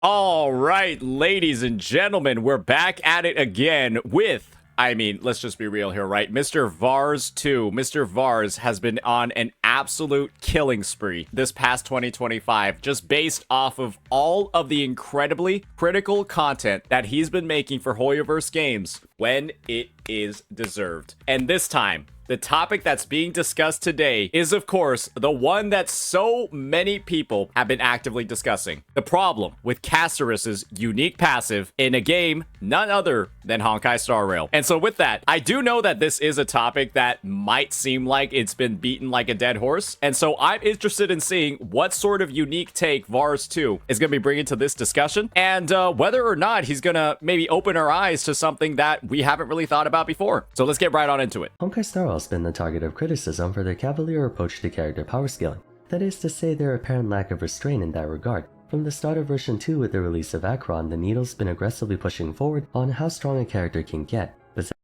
All right, ladies and gentlemen, we're back at it again with, let's just be real here, right? Mr. Vars 2. Mr. Vars has been on an absolute killing spree this past 2025, just based off of all of the incredibly critical content that he's been making for Hoyoverse games when it is deserved. And this time, the topic that's being discussed today is, of course, the one that so many people have been actively discussing. The problem with Casteris's unique passive in a game none other than Honkai Star Rail. And so with that, I do know that this is a topic that might seem like it's been beaten like a dead horse. And so I'm interested in seeing what sort of unique take Vars 2 is going to be bringing to this discussion, and whether or not he's going to maybe open our eyes to something that we haven't really thought about before. So let's get right on into it. Honkai Star Rail has been the target of criticism for their cavalier approach to character power scaling. That is to say, their apparent lack of restraint in that regard. From the start of version 2 with the release of Acheron, the needle's been aggressively pushing forward on how strong a character can get.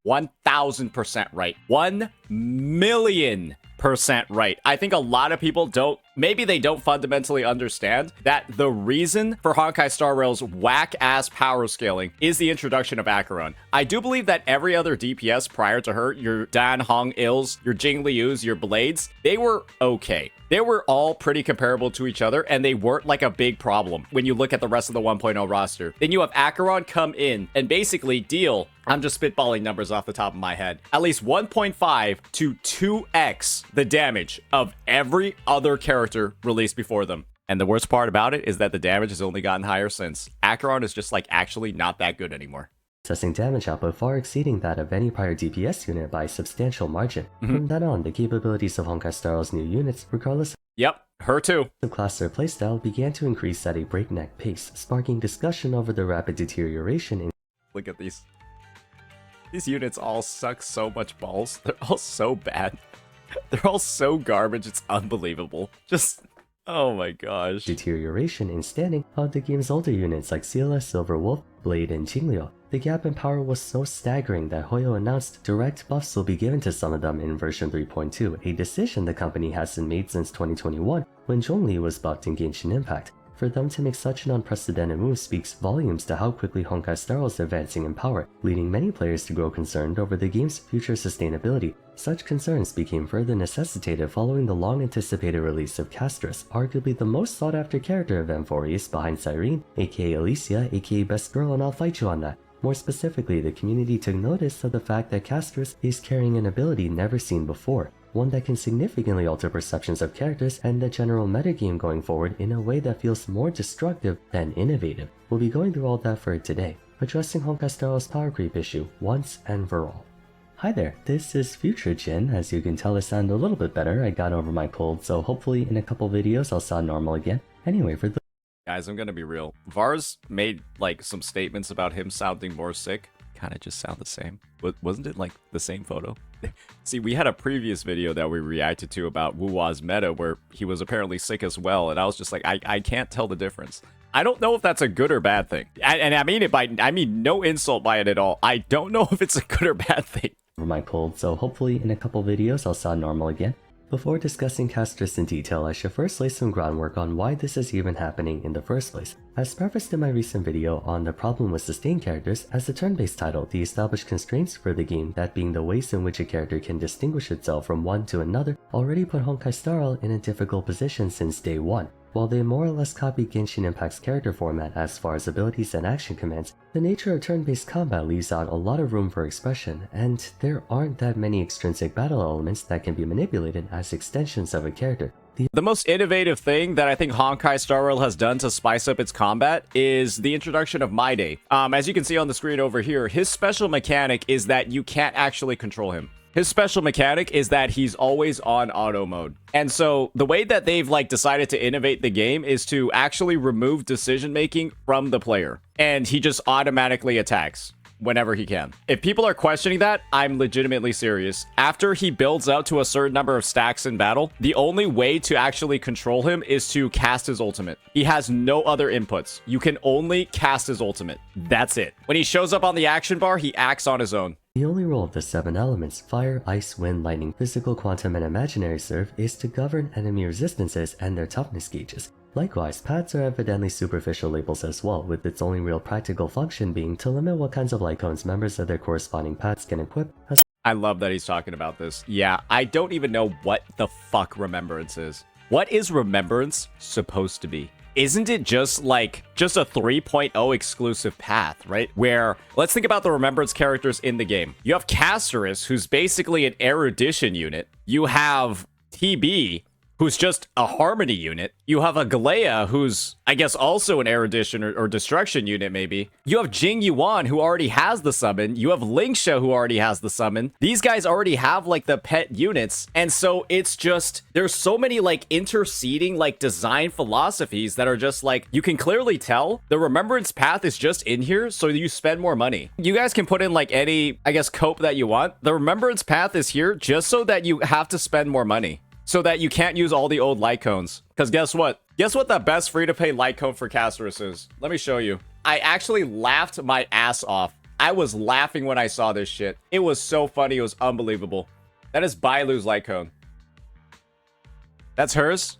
1000% right. 1,000,000% right. I think a lot of people maybe they don't fundamentally understand that the reason for Honkai Star Rail's whack-ass power scaling is the introduction of Acheron. I do believe that every other DPS prior to her, your Dan Hong Ils, your Jing Lius, your Blades, they were okay. They were all pretty comparable to each other, and they weren't like a big problem when you look at the rest of the 1.0 roster. Then you have Acheron come in and basically deal, I'm just spitballing numbers off the top of my head, at least 1.5 to 2x the damage of every other character released before them. And the worst part about it is that the damage has only gotten higher since. Acheron is just like actually not that good anymore. Possessing damage output far exceeding that of any prior DPS unit by a substantial margin. From then on, the capabilities of Honkai Star Rail's new units, regardless Yep, her too. of class or playstyle, began to increase at a breakneck pace, sparking discussion over the rapid deterioration in Look at these. These units all suck so much balls. They're all so bad. They're all so garbage, it's unbelievable. Just, oh my gosh. deterioration in standing of the game's older units like CLS, Silver Wolf, Blade, and Jingliu. The gap in power was so staggering that Hoyo announced direct buffs will be given to some of them in version 3.2, a decision the company hasn't made since 2021 when Zhongli was buffed in Genshin Impact. For them to make such an unprecedented move speaks volumes to how quickly Honkai Star Rail is advancing in power, leading many players to grow concerned over the game's future sustainability. Such concerns became further necessitated following the long-anticipated release of Casteris, arguably the most sought-after character of M4 behind Cyrene, aka Alicia, aka Best Girl, and I'll fight you on that. More specifically, the community took notice of the fact that Casteris is carrying an ability never seen before, one that can significantly alter perceptions of characters and the general metagame going forward in a way that feels more destructive than innovative. We'll be going through all that for today, addressing Honkai Star Rail's power creep issue once and for all. Hi there, this is Future Jin. As you can tell, I sound a little bit better. I got over my cold, so hopefully in a couple videos I'll sound normal again. Anyway, for the Guys, I'm gonna be real. Vars made like some statements about him sounding more sick. Kind of just sound the same. Wasn't it like the same photo? See, we had a previous video that we reacted to about Wuwa's meta where he was apparently sick as well, and I was just like, I can't tell the difference. I don't know if that's a good or bad thing. And I mean no insult by it at all. I don't know if it's a good or bad thing. over my cold, so hopefully in a couple videos I'll sound normal again. Before discussing Casteris in detail, I should first lay some groundwork on why this is even happening in the first place. As prefaced in my recent video on the problem with sustained characters, as the turn-based title, the established constraints for the game, that being the ways in which a character can distinguish itself from one to another, already put Honkai Star Rail in a difficult position since day one. While they more or less copied Genshin Impact's character format as far as abilities and action commands, the nature of turn-based combat leaves out a lot of room for expression, and there aren't that many extrinsic battle elements that can be manipulated as extensions of a character. The most innovative thing that I think Honkai Star Rail has done to spice up its combat is the introduction of My Day. As you can see on the screen over here, his special mechanic is that you can't actually control him. His special mechanic is that he's always on auto mode. And so the way that they've decided to innovate the game is to actually remove decision making from the player. And he just automatically attacks whenever he can. If people are questioning that, I'm legitimately serious. After he builds out to a certain number of stacks in battle, the only way to actually control him is to cast his ultimate. He has no other inputs. You can only cast his ultimate. That's it. When he shows up on the action bar, he acts on his own. The only role of the 7 elements, fire, ice, wind, lightning, physical, quantum, and imaginary serve is to govern enemy resistances and their toughness gauges. Likewise, paths are evidently superficial labels as well, with its only real practical function being to limit what kinds of light cones members of their corresponding paths can equip. I love that he's talking about this. Yeah, I don't even know what the fuck Remembrance is. What is Remembrance supposed to be? Isn't it just a 3.0 exclusive path, right? Where, let's think about the Remembrance characters in the game. You have Casteris, who's basically an erudition unit. You have TB, who's just a harmony unit. You have a Galea, who's, I guess, also an erudition or destruction unit, maybe. You have Jing Yuan, who already has the summon. You have Lingsha, who already has the summon. These guys already have, like, the pet units. And so it's just, there's so many, like, interceding, like, design philosophies that are just, like, you can clearly tell the Remembrance path is just in here so you spend more money. You guys can put in, like, any, I guess, cope that you want. The Remembrance path is here just so that you have to spend more money. So that you can't use all the old light cones. Because guess what? Guess what the best free-to-play light cone for Casteris is? Let me show you. I actually laughed my ass off. I was laughing when I saw this shit. It was so funny. It was unbelievable. That is Bailu's light cone. That's hers.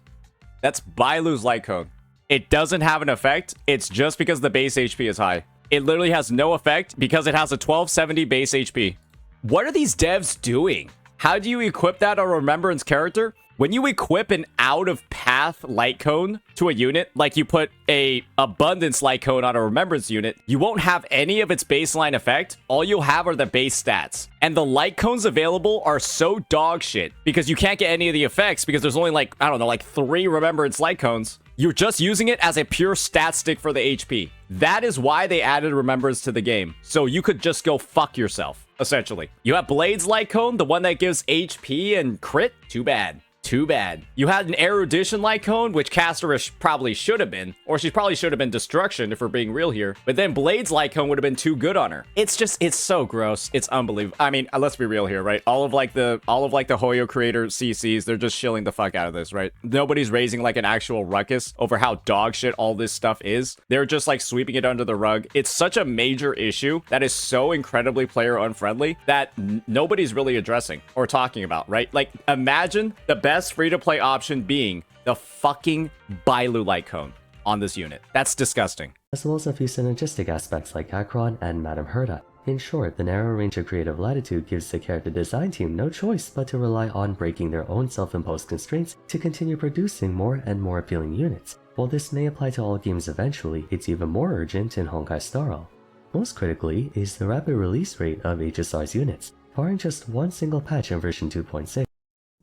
That's Bailu's light cone. It doesn't have an effect. It's just because the base HP is high. It literally has no effect because it has a 1270 base HP. What are these devs doing? How do you equip that on a Remembrance character? When you equip an out-of-path light cone to a unit, like you put a Abundance light cone on a Remembrance unit, you won't have any of its baseline effect. All you'll have are the base stats. And the light cones available are so dog shit because you can't get any of the effects because there's only like, I don't know, like 3 Remembrance light cones. You're just using it as a pure stat stick for the HP. That is why they added Remembrance to the game. So you could just go fuck yourself, essentially. You have Blade's light cone, the one that gives HP and crit. Too bad. Too bad. You had an erudition light cone, which Casteris probably should have been, or she probably should have been destruction if we're being real here. But then Blade's light cone would have been too good on her. It's just, it's so gross. It's unbelievable. I mean, let's be real here, right? All of the Hoyo creator CCs, they're just shilling the fuck out of this, right? Nobody's raising like an actual ruckus over how dog shit all this stuff is. They're just like sweeping it under the rug. It's such a major issue that is so incredibly player unfriendly that nobody's really addressing or talking about, right? Like, imagine the best free-to-play option being the fucking Bailu light cone on this unit. That's disgusting. As well as a few synergistic aspects like Akron and Madame Herta. In short, the narrow range of creative latitude gives the character design team no choice but to rely on breaking their own self-imposed constraints to continue producing more and more appealing units. While this may apply to all games eventually, it's even more urgent in Honkai Star Rail. Most critically is the rapid release rate of HSR's units, barring just one single patch in version 2.6.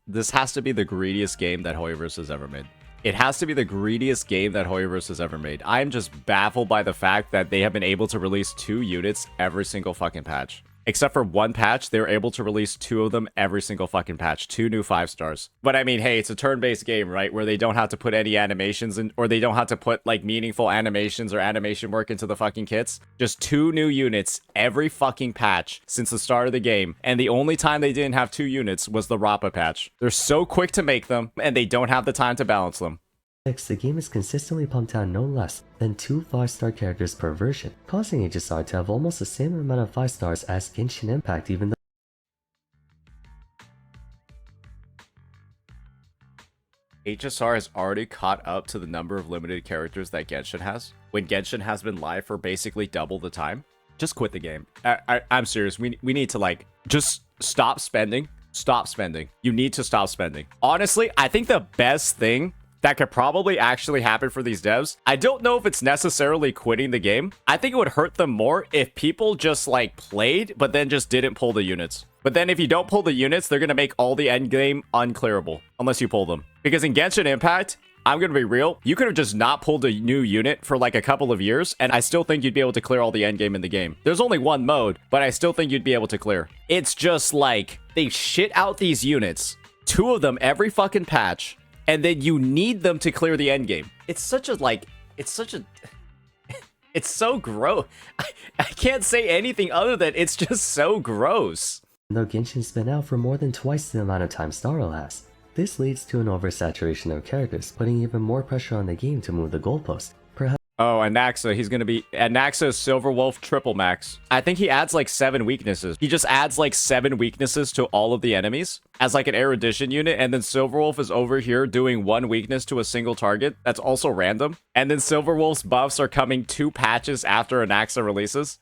This has to be the greediest game that Hoyoverse has ever made. It has to be the greediest game that Hoyoverse has ever made. I am just baffled by the fact that they have been able to release 2 units every single fucking patch. Except for one patch, they were able to release 2 of them every single fucking patch. 2 new 5-stars. But I mean, hey, it's a turn-based game, right? Where they don't have to put any animations in, or they don't have to put like meaningful animations or animation work into the fucking kits. Just 2 new units every fucking patch since the start of the game. And the only time they didn't have 2 units was the Rappa patch. They're so quick to make them, and they don't have the time to balance them. The game is consistently pumped out no less than 2 5-star characters per version, causing HSR to have almost the same amount of 5 stars as Genshin Impact, even though HSR has already caught up to the number of limited characters that Genshin has, when Genshin has been live for basically double the time. Just quit the game. I'm serious. We need to like, just stop spending. Stop spending. You need to stop spending. Honestly, I think the best thing that could probably actually happen for these devs, I don't know if it's necessarily quitting the game. I think it would hurt them more if people just like played, but then just didn't pull the units. But then if you don't pull the units, they're going to make all the end game unclearable unless you pull them. Because in Genshin Impact, I'm going to be real, you could have just not pulled a new unit for like a couple of years, and I still think you'd be able to clear all the end game in the game. There's only one mode, but I still think you'd be able to clear. It's just like, they shit out these units, 2 of them every fucking patch, and then you need them to clear the end game. It's such a, like, it's so gross. I can't say anything other than it's just so gross. Though Genshin's been out for more than twice the amount of time Star Rail has. This leads to an oversaturation of characters, putting even more pressure on the game to move the goalpost. Oh, Anaxa, he's gonna be Anaxa Silver Wolf triple max. I think he adds like 7 weaknesses. He just adds like 7 weaknesses to all of the enemies as like an erudition unit, and then Silver Wolf is over here doing 1 weakness to a single target. That's also random. And then Silver Wolf's buffs are coming 2 patches after Anaxa releases.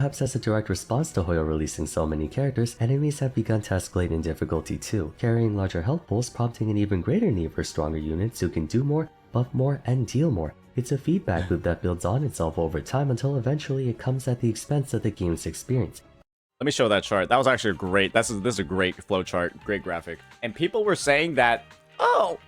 Perhaps as a direct response to Hoyo releasing so many characters, enemies have begun to escalate in difficulty too, carrying larger health pools, prompting an even greater need for stronger units who can do more, buff more, and deal more. It's a feedback loop that builds on itself over time until eventually it comes at the expense of the game's experience. Let me show that chart. That was actually great. This is a great flow chart, great graphic. And people were saying that, oh,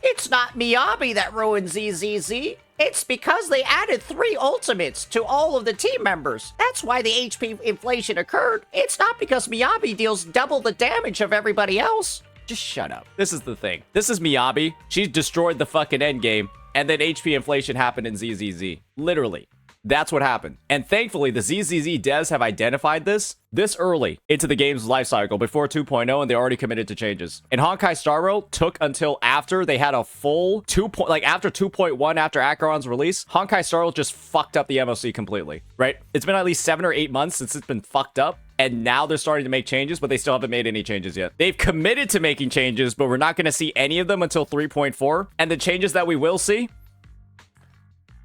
it's not Miyabi that ruined ZZZ. It's because they added 3 ultimates to all of the team members. That's why the HP inflation occurred. It's not because Miyabi deals double the damage of everybody else. Just shut up. This is the thing. This is Miyabi. She destroyed the fucking endgame, and then HP inflation happened in ZZZ. Literally. That's what happened. And thankfully, the ZZZ devs have identified this early into the game's life cycle before 2.0, and they already committed to changes. And Honkai Star Rail took until after they had a full after 2.1, after Acheron's release, Honkai Star Rail just fucked up the MOC completely, right? It's been at least 7 or 8 months since it's been fucked up, and now they're starting to make changes, but they still haven't made any changes yet. They've committed to making changes, but we're not going to see any of them until 3.4, and the changes that we will see,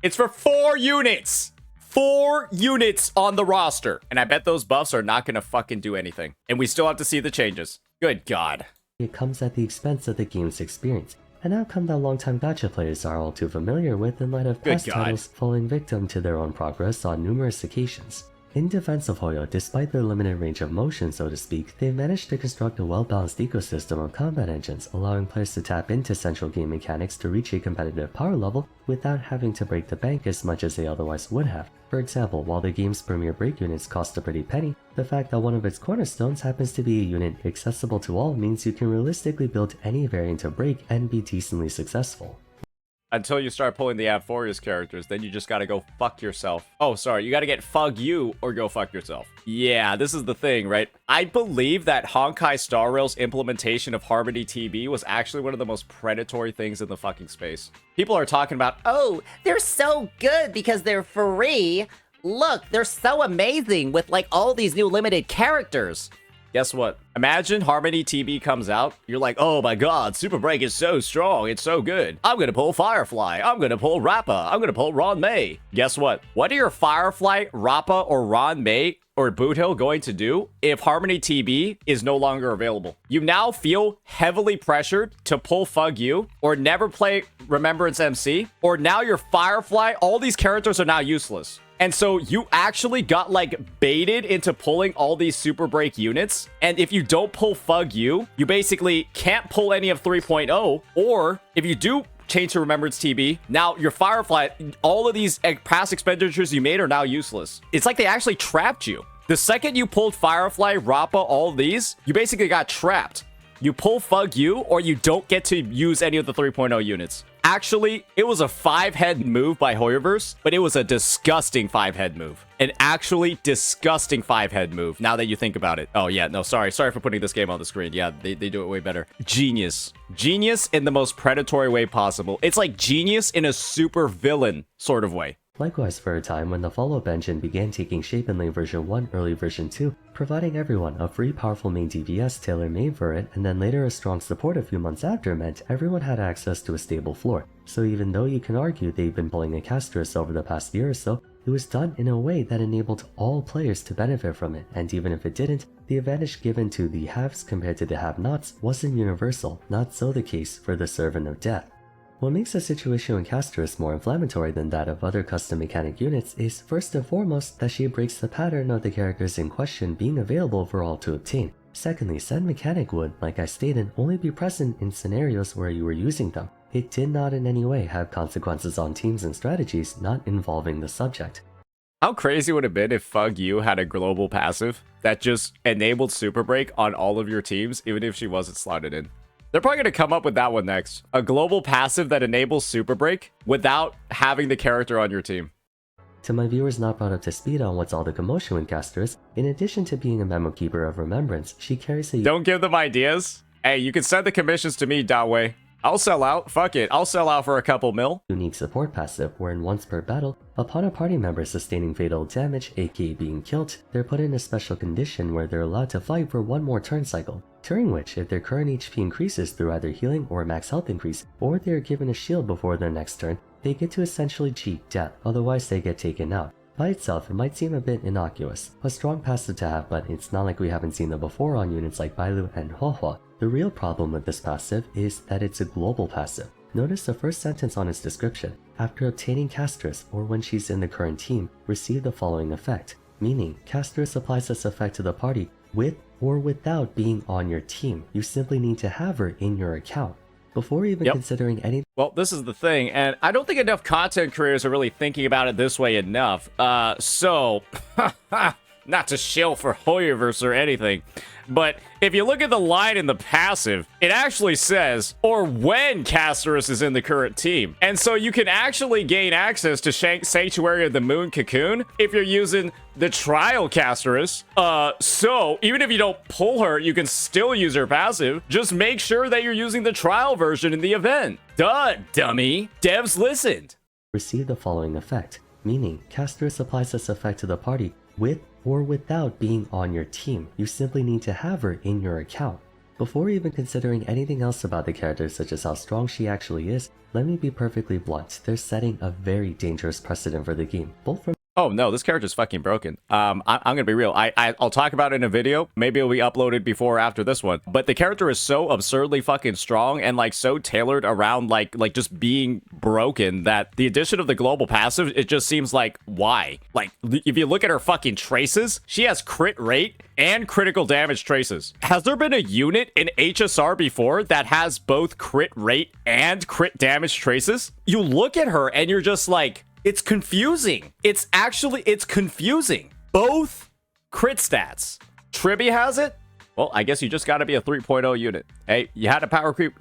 it's for 4 units. 4 units on the roster. And I bet those buffs are not going to fucking do anything. And we still have to see the changes. Good God. It comes at the expense of the game's experience, an outcome that longtime gacha players are all too familiar with in light of past titles falling victim to their own progress on numerous occasions. In defense of Hoyo, despite their limited range of motion, so to speak, they've managed to construct a well-balanced ecosystem of combat engines, allowing players to tap into central game mechanics to reach a competitive power level without having to break the bank as much as they otherwise would have. For example, while the game's premier break units cost a pretty penny, the fact that one of its cornerstones happens to be a unit accessible to all means you can realistically build any variant of break and be decently successful. Until you start pulling the Abforius characters, then you just gotta go fuck yourself. Oh, sorry, you gotta get fug you or go fuck yourself. Yeah, this is the thing, right? I believe that Honkai Star Rail's implementation of Harmony TB was actually one of the most predatory things in the fucking space. People are talking about, oh, they're so good because they're free. Look, they're so amazing with like all these new limited characters. Guess what? Imagine Harmony TB comes out. You're like, oh my god, Super Break is so strong. It's so good. I'm gonna pull Firefly. I'm gonna pull Rappa. I'm gonna pull Ron May. Guess what? What are your Firefly, Rappa, or Ron May or Boothill going to do if Harmony TB is no longer available? You now feel heavily pressured to pull Fug You or never play Remembrance MC, or now your Firefly, all these characters are now useless. And so you actually got like baited into pulling all these Super Break units. And if you don't pull Fug You, you basically can't pull any of 3.0. Or if you do change to Remembrance TB, now your Firefly, all of these past expenditures you made are now useless. It's like they actually trapped you. The second you pulled Firefly, Rappa, all these, you basically got trapped. You pull Fug You or you don't get to use any of the 3.0 units. Actually, it was a 5-head move by Hoyoverse, but it was a disgusting 5-head move. An actually disgusting 5-head move, now that you think about it. Oh, yeah, no, sorry for putting this game on the screen. Yeah, they do it way better. Genius. Genius in the most predatory way possible. It's like genius in a super villain sort of way. Likewise, for a time when the follow-up engine began taking shape in late version 1, early version 2, providing everyone a free powerful main DPS tailor-made for it, and then later a strong support a few months after meant everyone had access to a stable floor. So even though you can argue they've been pulling a Casteris over the past year or so, it was done in a way that enabled all players to benefit from it, and even if it didn't, the advantage given to the haves compared to the have-nots wasn't universal, not so the case for the Servant of Death. What makes the situation with Casteris more inflammatory than that of other custom mechanic units is first and foremost that she breaks the pattern of the characters in question being available for all to obtain. Secondly, said mechanic would, like I stated, only be present in scenarios where you were using them. It did not in any way have consequences on teams and strategies not involving the subject. How crazy would it have been if Fug You had a global passive that just enabled Super Break on all of your teams, even if she wasn't slotted in? They're probably going to come up with that one next. A global passive that enables Super Break without having the character on your team. To my viewers not brought up to speed on what's all the commotion with Casteris, in addition to being a memo keeper of remembrance, she carries a... Don't give them ideas. Hey, you can send the commissions to me, Dawei. I'll sell out. Fuck it. I'll sell out for a couple mil. Unique support passive, wherein once per battle, upon a party member sustaining fatal damage, aka being killed, they're put in a special condition where they're allowed to fight for one more turn cycle, during which if their current HP increases through either healing or max health increase, or they are given a shield before their next turn, they get to essentially cheat death, otherwise they get taken out. By itself, it might seem a bit innocuous, a strong passive to have, but it's not like we haven't seen them before on units like Bailu and Huohuo. The real problem with this passive is that it's a global passive. Notice the first sentence on its description. After obtaining Casteris, or when she's in the current team, receive the following effect, meaning Casteris applies this effect to the party with or without being on your team. You simply need to have her in your account. Before even considering any... Well, this is the thing, and I don't think enough content creators are really thinking about it this way enough. So, not to shill for Hoyoverse or anything, but if you look at the line in the passive, it actually says, or when Casteris is in the current team. And so you can actually gain access to Sanctuary of the Moon Cocoon if you're using the trial Casteris. So even if you don't pull her, you can still use her passive. Just make sure that you're using the trial version in the event. Duh, dummy. Devs listened. Receive the following effect, meaning Casteris applies this effect to the party with or without being on your team. You simply need to have her in your account. Before even considering anything else about the character, such as how strong she actually is, let me be perfectly blunt. They're setting a very dangerous precedent for the game, both from... Oh no, this character's fucking broken. I'm gonna be real. I'll talk about it in a video. Maybe it'll be uploaded before or after this one. But the character is so absurdly fucking strong and like so tailored around like just being broken that the addition of the global passive, it just seems like why? Like if you look at her fucking traces, she has crit rate and critical damage traces. Has there been a unit in HSR before that has both crit rate and crit damage traces? You look at her and you're just like, it's confusing. It's confusing. Both crit stats. Tribby has it? Well, I guess you just gotta be a 3.0 unit. Hey, you had a power creep.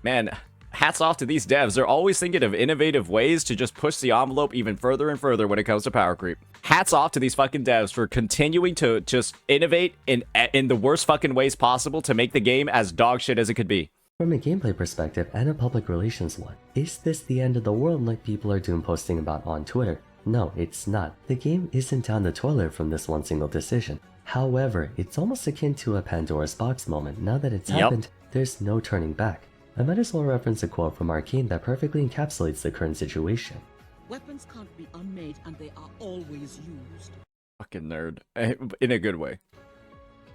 Man, hats off to these devs. They're always thinking of innovative ways to just push the envelope even further and further when it comes to power creep. Hats off to these fucking devs for continuing to just innovate in the worst fucking ways possible to make the game as dog shit as it could be. From a gameplay perspective and a public relations one, is this the end of the world like people are doom posting about on Twitter? No, it's not. The game isn't down the toilet from this one single decision. However, it's almost akin to a Pandora's box moment. Now that it's happened, there's no turning back. I might as well reference a quote from Arcane that perfectly encapsulates the current situation. Weapons can't be unmade and they are always used. Fucking nerd. In a good way.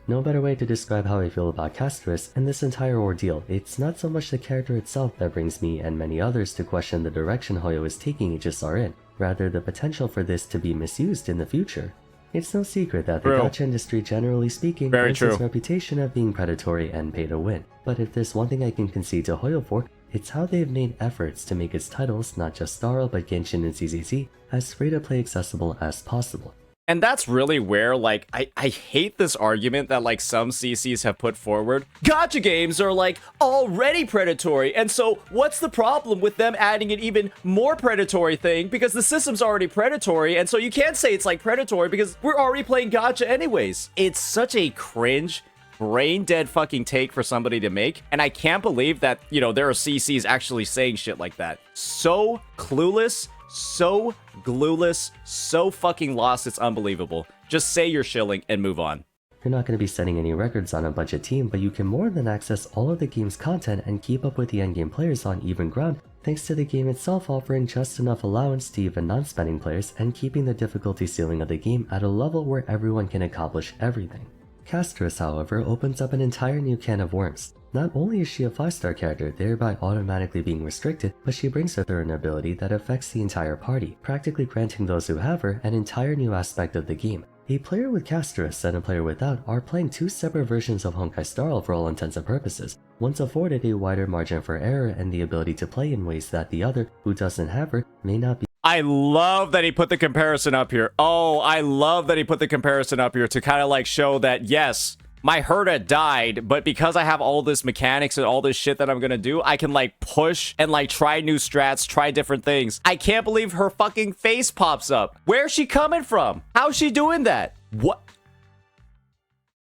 No better way to describe how I feel about Casteris and this entire ordeal. It's not so much the character itself that brings me and many others to question the direction Hoyo is taking HSR in, rather the potential for this to be misused in the future. It's no secret that the gacha industry, generally speaking, earns its reputation of being predatory and pay to win. But if there's one thing I can concede to Hoyo for, it's how they've made efforts to make its titles, not just Starro but Genshin and CCC, as free-to-play accessible as possible. And that's really where, like, I hate this argument that, like, some CCs have put forward. Gacha games are, like, already predatory, and so what's the problem with them adding an even more predatory thing? Because the system's already predatory, and so you can't say it's, like, predatory because we're already playing gacha anyways. It's such a cringe, brain-dead fucking take for somebody to make, and I can't believe that, you know, there are CCs actually saying shit like that. So clueless, so glueless, so fucking lost, it's unbelievable. Just say you're shilling and move on. You're not going to be setting any records on a budget team, but you can more than access all of the game's content and keep up with the endgame players on even ground, thanks to the game itself offering just enough allowance to even non-spending players and keeping the difficulty ceiling of the game at a level where everyone can accomplish everything. Casteris, however, opens up an entire new can of worms. Not only is she a 5-star character, thereby automatically being restricted, but she brings with her an ability that affects the entire party, practically granting those who have her an entire new aspect of the game. A player with Casteris and a player without are playing two separate versions of Honkai Star for all intents and purposes. One's afforded a wider margin for error and the ability to play in ways that the other, who doesn't have her, may not be. I love that he put the comparison up here. Oh, I love that he put the comparison up here to kind of like show that, yes, my Herta died, but because I have all this mechanics and all this shit that I'm gonna do, I can like push and like try new strats, try different things. I can't believe her fucking face pops up. Where's she coming from? How's she doing that? What?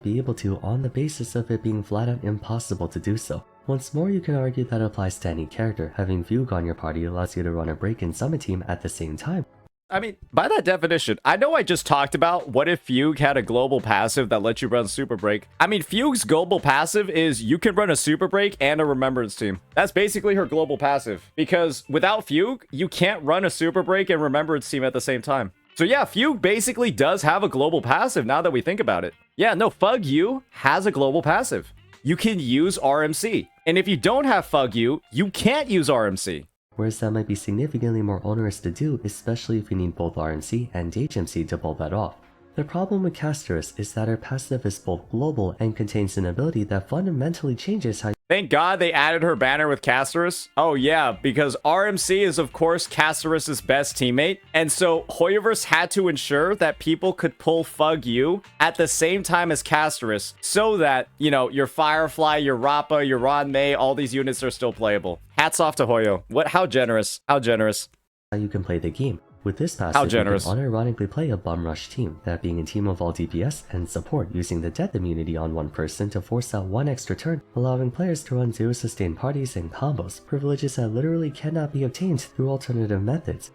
Be able to on the basis of it being flat out impossible to do so. Once more, you can argue that applies to any character. Having Fugue on your party allows you to run a break and summon team at the same time. I mean, by that definition, I know I just talked about what if Fugue had a global passive that lets you run Super Break. I mean, Fugue's global passive is you can run a Super Break and a Remembrance team. That's basically her global passive. Because without Fugue, you can't run a Super Break and Remembrance team at the same time. So yeah, Fugue basically does have a global passive now that we think about it. Yeah, no, Fug You has a global passive. You can use RMC. And if you don't have Fug You, you can't use RMC. Whereas that might be significantly more onerous to do, especially if you need both RMC and HMC to pull that off. The problem with Casteris is that her passive is both global and contains an ability that fundamentally changes how. Thank God they added her banner with Casteris. Oh yeah, because RMC is of course Casteris' best teammate. And so Hoyoverse had to ensure that people could pull Fug You at the same time as Casteris so that, you know, your Firefly, your Rappa, your Ranmei, all these units are still playable. Hats off to Hoyo. How generous. How generous. How you can play the game. With this passive, you can unironically play a Bum Rush team, that being a team of all DPS and support using the death immunity on one person to force out one extra turn, allowing players to run 0 sustain parties and combos, privileges that literally cannot be obtained through alternative methods.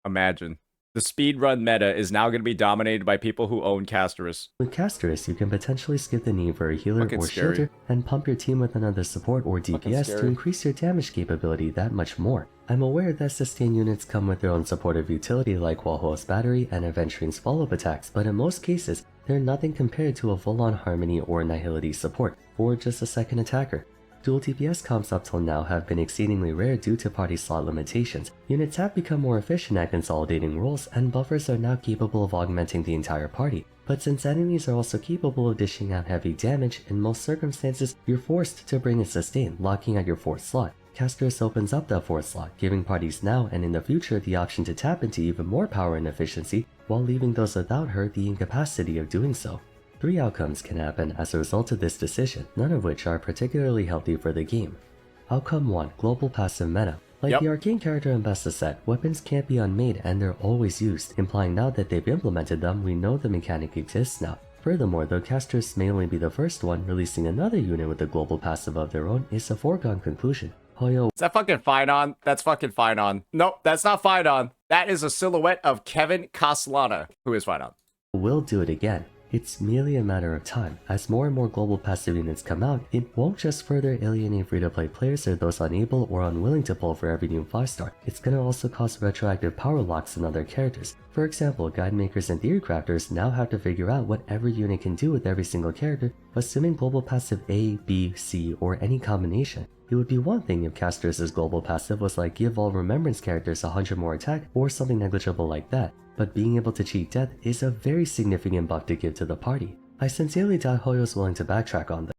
Imagine. The speedrun meta is now going to be dominated by people who own Casteris. With Casteris, you can potentially skip the need for a healer or shielder and pump your team with another support or DPS to increase your damage capability that much more. I'm aware that sustain units come with their own supportive utility like Wallhouse Battery and Adventuring's follow-up attacks, but in most cases, they're nothing compared to a full-on Harmony or Nihility support, or just a second attacker. Dual DPS comps up till now have been exceedingly rare due to party slot limitations. Units have become more efficient at consolidating roles, and buffers are now capable of augmenting the entire party. But since enemies are also capable of dishing out heavy damage, in most circumstances, you're forced to bring a sustain, locking at your 4th slot. Casteris opens up that 4th slot, giving parties now and in the future the option to tap into even more power and efficiency, while leaving those without her the incapacity of doing so. 3 outcomes can happen as a result of this decision, none of which are particularly healthy for the game. Outcome 1. Global passive meta. Like the arcane character in Besta set, weapons can't be unmade and they're always used, implying now that they've implemented them, we know the mechanic exists now. Furthermore, though Casteris may only be the first one, releasing another unit with a global passive of their own is a foregone conclusion. Hoyo. Is that fucking Finon? That's fucking Finon. Nope, that's not Finon. That is a silhouette of Kevin Castellana, who is Finon. Will do it again. It's merely a matter of time. As more and more global passive units come out, it won't just further alienate free-to-play players or those unable or unwilling to pull for every new 5-star, it's gonna also cause retroactive power locks in other characters. For example, guide makers and theory crafters now have to figure out what every unit can do with every single character, assuming global passive A, B, C, or any combination. It would be one thing if Casteris' global passive was like give all Remembrance characters 100 more attack or something negligible like that, but being able to cheat death is a very significant buff to give to the party. I sincerely doubt Hoyo's willing to backtrack on this.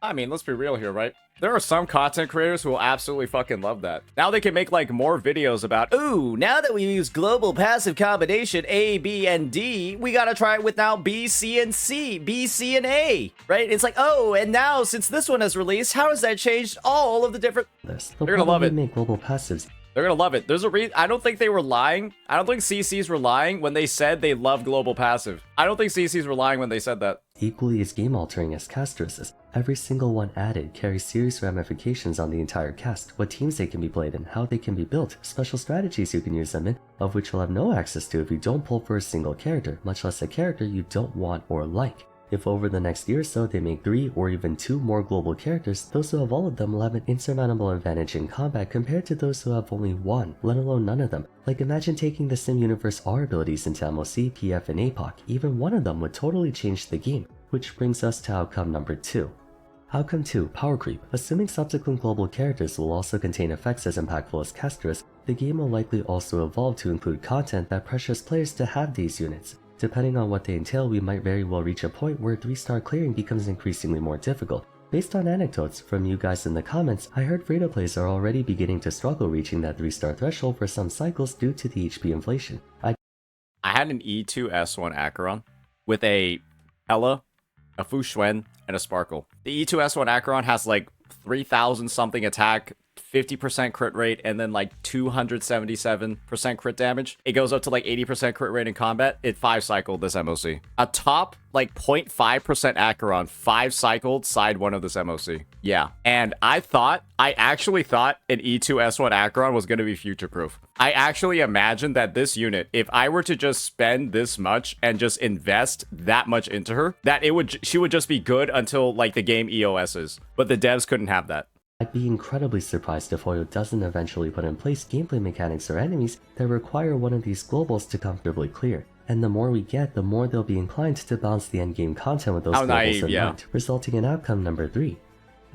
I mean, let's be real here, right? There are some content creators who will absolutely fucking love that. Now they can make like more videos about, ooh, now that we use global passive combination A, B, and D, we gotta try it with now B, C, and C, B, C, and A, right? It's like, oh, and now since this one has released, how has that changed all of the different... They're gonna love it. Make global passives. They're gonna love it. There's a reason. I don't think they were lying. I don't think CCs were lying when they said they love global passive. I don't think CCs were lying when they said that. Equally as game-altering as Casteris, every single one added carries serious ramifications on the entire cast, what teams they can be played in, how they can be built, special strategies you can use them in, of which you'll have no access to if you don't pull for a single character, much less a character you don't want or like. If over the next year or so they make 3 or even 2 more global characters, those who have all of them will have an insurmountable advantage in combat compared to those who have only 1, let alone none of them. Like imagine taking the Sim Universe R abilities into MOC, PF, and APOC, even one of them would totally change the game, which brings us to outcome number 2. Outcome 2, Power Creep. Assuming subsequent global characters will also contain effects as impactful as Casteris, the game will likely also evolve to include content that pressures players to have these units. Depending on what they entail, we might very well reach a point where 3-star clearing becomes increasingly more difficult. Based on anecdotes from you guys in the comments, I heard free-to-plays are already beginning to struggle reaching that 3-star threshold for some cycles due to the HP inflation. I had an E2S1 Acheron with a Ella, a Fu Xuan, and a Sparkle. The E2S1 Acheron has like 3,000 something attack, 50% crit rate and then like 277% crit damage. It goes up to like 80% crit rate in combat. It 5-cycled this MOC. A top like 0.5% Acheron 5-cycled side 1 of this MOC. Yeah. And I actually thought an E2S1 Acheron was going to be future proof. I actually imagined that this unit, if I were to just spend this much and just invest that much into her, that she would just be good until like the game EOSs. But the devs couldn't have that. I'd be incredibly surprised if Hoyo doesn't eventually put in place gameplay mechanics or enemies that require one of these globals to comfortably clear. And the more we get, the more they'll be inclined to balance the endgame content with those globals in mind, resulting in outcome number 3.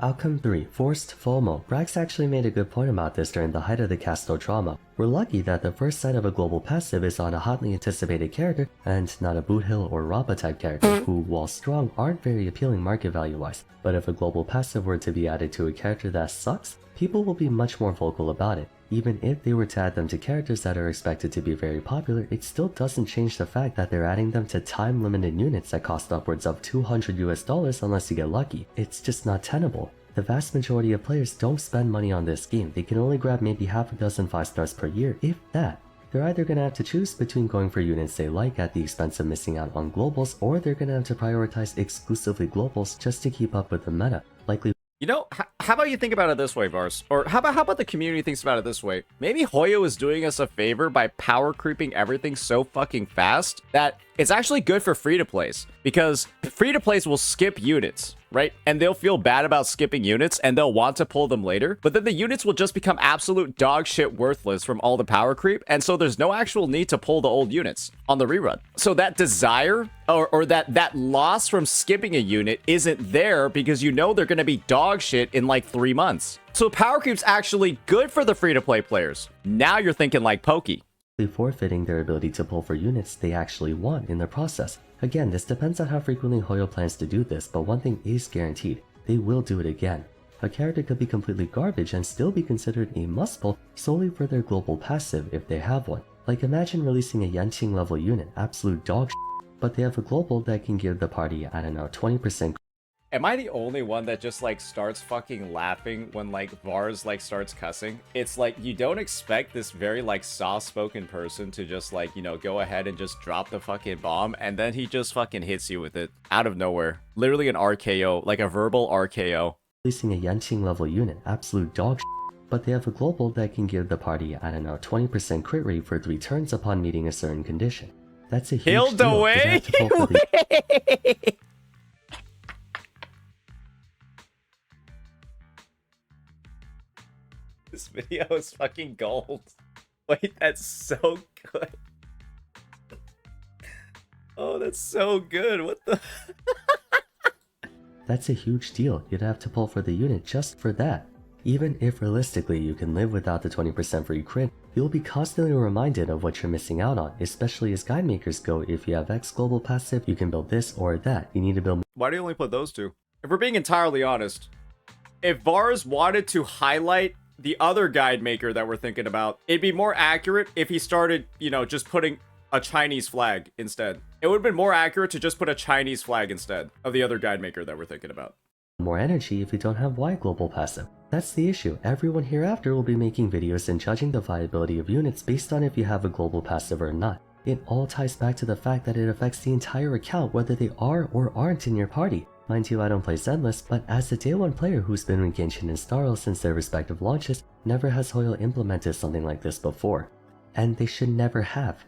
Outcome 3. Forced FOMO. Brax actually made a good point about this during the height of the Casto drama. We're lucky that the first sight of a global passive is on a hotly anticipated character and not a Boot Hill or Rappa type character who, while strong, aren't very appealing market value wise. But if a global passive were to be added to a character that sucks, people will be much more vocal about it. Even if they were to add them to characters that are expected to be very popular, it still doesn't change the fact that they're adding them to time-limited units that cost upwards of $200 unless you get lucky. It's just not tenable. The vast majority of players don't spend money on this game. They can only grab maybe half a dozen 5-stars per year, if that. They're either gonna have to choose between going for units they like at the expense of missing out on globals, or they're gonna have to prioritize exclusively globals just to keep up with the meta, likely. You know, how about you think about it this way, Vars? Or how about the community thinks about it this way? Maybe Hoyo is doing us a favor by power creeping everything so fucking fast that it's actually good for free-to-plays. Because free-to-plays will skip units, right? And they'll feel bad about skipping units and they'll want to pull them later. But then the units will just become absolute dog shit worthless from all the power creep. And so there's no actual need to pull the old units on the rerun. So that desire or that loss from skipping a unit isn't there because you know they're going to be dog shit in like 3 months. So power creep's actually good for the free-to-play players. Now you're thinking like Pokey. Forfeiting their ability to pull for units they actually want in the process. Again, this depends on how frequently Hoyo plans to do this, but one thing is guaranteed, they will do it again. A character could be completely garbage and still be considered a must-pull solely for their global passive if they have one. Like imagine releasing a Yanqing level unit, absolute dog shit, but they have a global that can give the party, I don't know, 20%. Am I the only one that just like starts fucking laughing when like Vars like starts cussing? It's like you don't expect this very like soft-spoken person to just like, you know, go ahead and just drop the fucking bomb and then he just fucking hits you with it out of nowhere. Literally an RKO, like a verbal RKO. Releasing a Yanqing level unit, absolute dog shit, but they have a global that can give the party, I don't know, 20% crit rate for 3 turns upon meeting a certain condition. That's a huge deal. Away. This video is fucking gold. Wait, that's so good. Oh, that's so good. What the? That's a huge deal. You'd have to pull for the unit just for that. Even if realistically you can live without the 20% free crit, you'll be constantly reminded of what you're missing out on, especially as guide makers go. If you have X global passive, you can build this or that. You need to build. Why do you only put those two? If we're being entirely honest, if Vars wanted to highlight the other guide maker that we're thinking about, it'd be more accurate if he started, you know, just putting a Chinese flag instead. It would have been more accurate to just put a Chinese flag instead of the other guide maker that we're thinking about. More energy if you don't have Y global passive. That's the issue. Everyone hereafter will be making videos and judging the viability of units based on if you have a global passive or not. It all ties back to the fact that it affects the entire account whether they are or aren't in your party. Mind you, I don't play Zenless, but as a day 1 player who's been with Genshin and Starl since their respective launches, never has Hoyo implemented something like this before. And they should never have.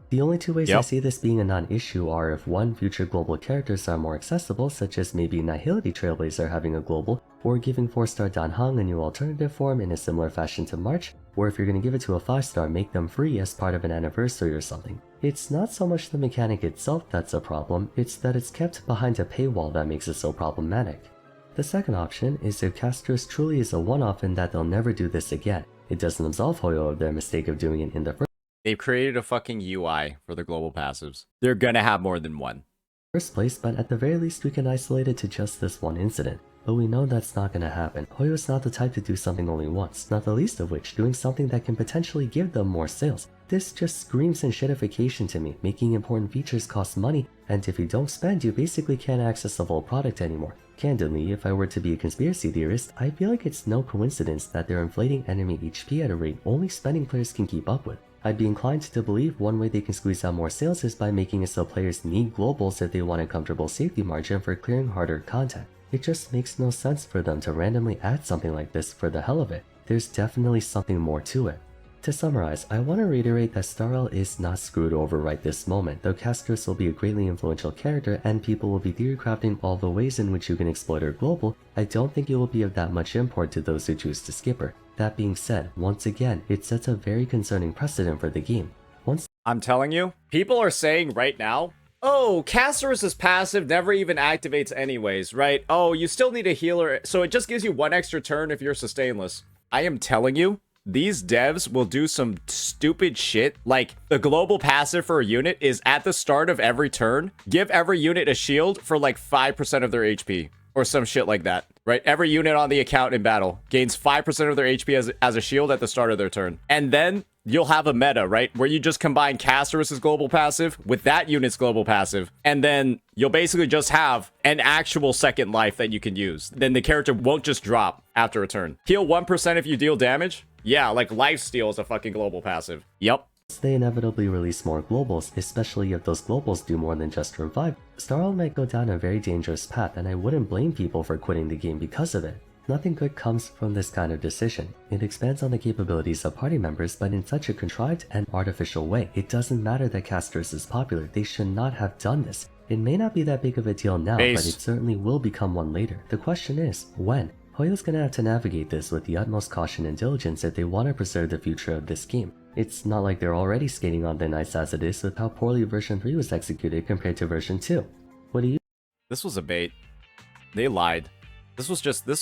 The only 2 ways I see this being a non-issue are if 1, future global characters are more accessible, such as maybe Nihility Trailblazer having a global, or giving 4-star Danheng a new alternative form in a similar fashion to March, or if you're going to give it to a 5-star, make them free as part of an anniversary or something. It's not so much the mechanic itself that's a problem, it's that it's kept behind a paywall that makes it so problematic. The second option is if Casteris truly is a one-off and that they'll never do this again. It doesn't absolve Hoyo of their mistake of doing it in the They've created a fucking UI for the global passives. They're gonna have more than one. first place, but at the very least we can isolate it to just this one incident. But we know that's not gonna happen. Hoyo's not the type to do something only once, not the least of which doing something that can potentially give them more sales. This just screams in shitification to me, making important features cost money, and if you don't spend, you basically can't access the full product anymore. Candidly, if I were to be a conspiracy theorist, I feel like it's no coincidence that they're inflating enemy HP at a rate only spending players can keep up with. I'd be inclined to believe one way they can squeeze out more sales is by making it so players need globals if they want a comfortable safety margin for clearing harder content. It just makes no sense for them to randomly add something like this for the hell of it. There's definitely something more to it. To summarize, I want to reiterate that StarL is not screwed over right this moment, though Casteris will be a greatly influential character and people will be theory crafting all the ways in which you can exploit her global. I don't think it will be of that much import to those who choose to skip her. That being said, once again, it sets a very concerning precedent for the game. I'm telling you, people are saying right now, oh, Casteris' passive never even activates anyways, right? Oh, you still need a healer, so it just gives you one extra turn if you're sustainless. I am telling you, these devs will do some stupid shit, like the global passive for a unit is at the start of every turn, give every unit a shield for like 5% of their HP, or some shit like that, right? Every unit on the account in battle gains 5% of their HP as a shield at the start of their turn. And then you'll have a meta, right? Where you just combine Casteris' global passive with that unit's global passive. And then you'll basically just have an actual second life that you can use. Then the character won't just drop after a turn. Heal 1% if you deal damage. Yeah, like lifesteal is a fucking global passive. Yep. They inevitably release more globals, especially if those globals do more than just revive. StarL might go down a very dangerous path, and I wouldn't blame people for quitting the game because of it. Nothing good comes from this kind of decision. It expands on the capabilities of party members, but in such a contrived and artificial way. It doesn't matter that Casteris is popular, they should not have done this. It may not be that big of a deal now, but it certainly will become one later. The question is, when? Hoyo's gonna have to navigate this with the utmost caution and diligence if they want to preserve the future of this game. It's not like they're already skating on thin ice as it is with how poorly version 3 was executed compared to version 2. What do you— This was a bait. They lied. This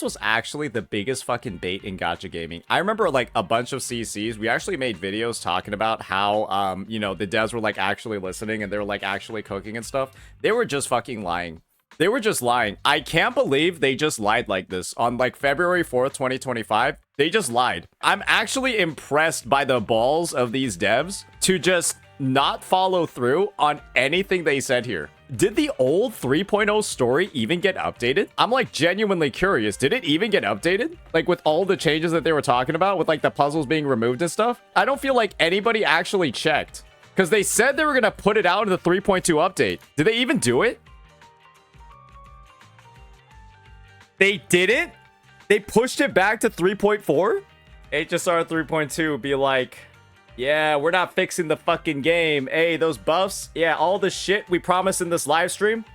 was actually the biggest fucking bait in gacha gaming. I remember like a bunch of CCs, we actually made videos talking about how, you know, the devs were like actually listening and they were like actually cooking and stuff. They were just fucking lying. They were just lying. I can't believe they just lied like this on like February 4th, 2025. They just lied. I'm actually impressed by the balls of these devs to just not follow through on anything they said here. Did the old 3.0 story even get updated? I'm like genuinely curious. Did it even get updated? Like with all the changes that they were talking about with like the puzzles being removed and stuff? I don't feel like anybody actually checked because they said they were going to put it out in the 3.2 update. Did they even do it? They didn't? They pushed it back to 3.4? HSR 3.2 be like, yeah, we're not fixing the fucking game. Hey, those buffs, yeah, all the shit we promised in this live stream,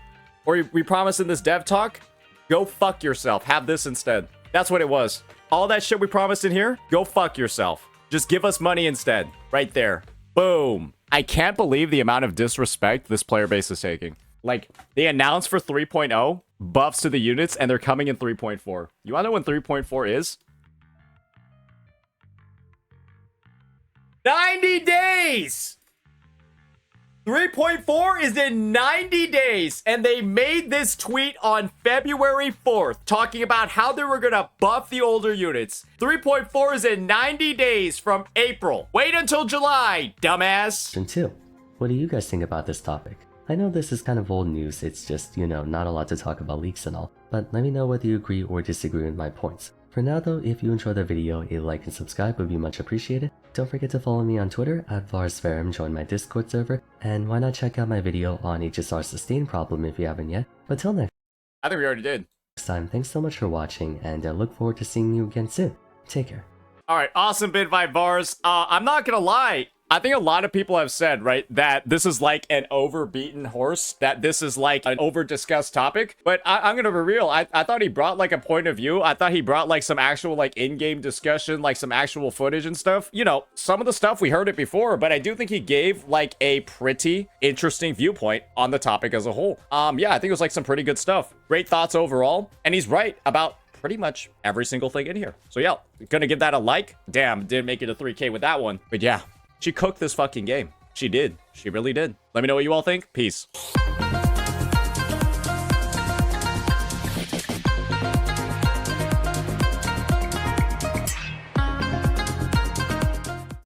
or we promised in this dev talk, go fuck yourself. Have this instead. That's what it was. All that shit we promised in here, go fuck yourself. Just give us money instead. Right there. Boom. I can't believe the amount of disrespect this player base is taking. Like, they announced for 3.0 buffs to the units, and they're coming in 3.4. You wanna know when 3.4 is? 90 days! 3.4 is in 90 days, and they made this tweet on February 4th talking about how they were gonna buff the older units. 3.4 is in 90 days from April. Wait until July, dumbass! And 2. What do you guys think about this topic? I know this is kind of old news, it's just, you know, not a lot to talk about leaks and all, but let me know whether you agree or disagree with my points. For now though, if you enjoyed the video, a like and subscribe would be much appreciated. Don't forget to follow me on Twitter at Vars, join my Discord server, and why not check out my video on HSR sustain problem if you haven't yet. But till next I think we already did. time, thanks so much for watching, and I look forward to seeing you again soon. Take care. Alright, awesome bid by Vars. I'm not gonna lie. I think a lot of people have said, right, that this is like an overbeaten horse, that this is like an over-discussed topic. But I'm gonna be real, I thought he brought like a point of view. I thought he brought like some actual like in-game discussion, like some actual footage and stuff. You know, some of the stuff we heard it before, but I do think he gave like a pretty interesting viewpoint on the topic as a whole. Yeah, I think it was like some pretty good stuff. Great thoughts overall. And he's right about pretty much every single thing in here. So yeah, gonna give that a like. Damn, didn't make it to 3K with that one. But yeah. She cooked this fucking game. She did. She really did. Let me know what you all think. Peace.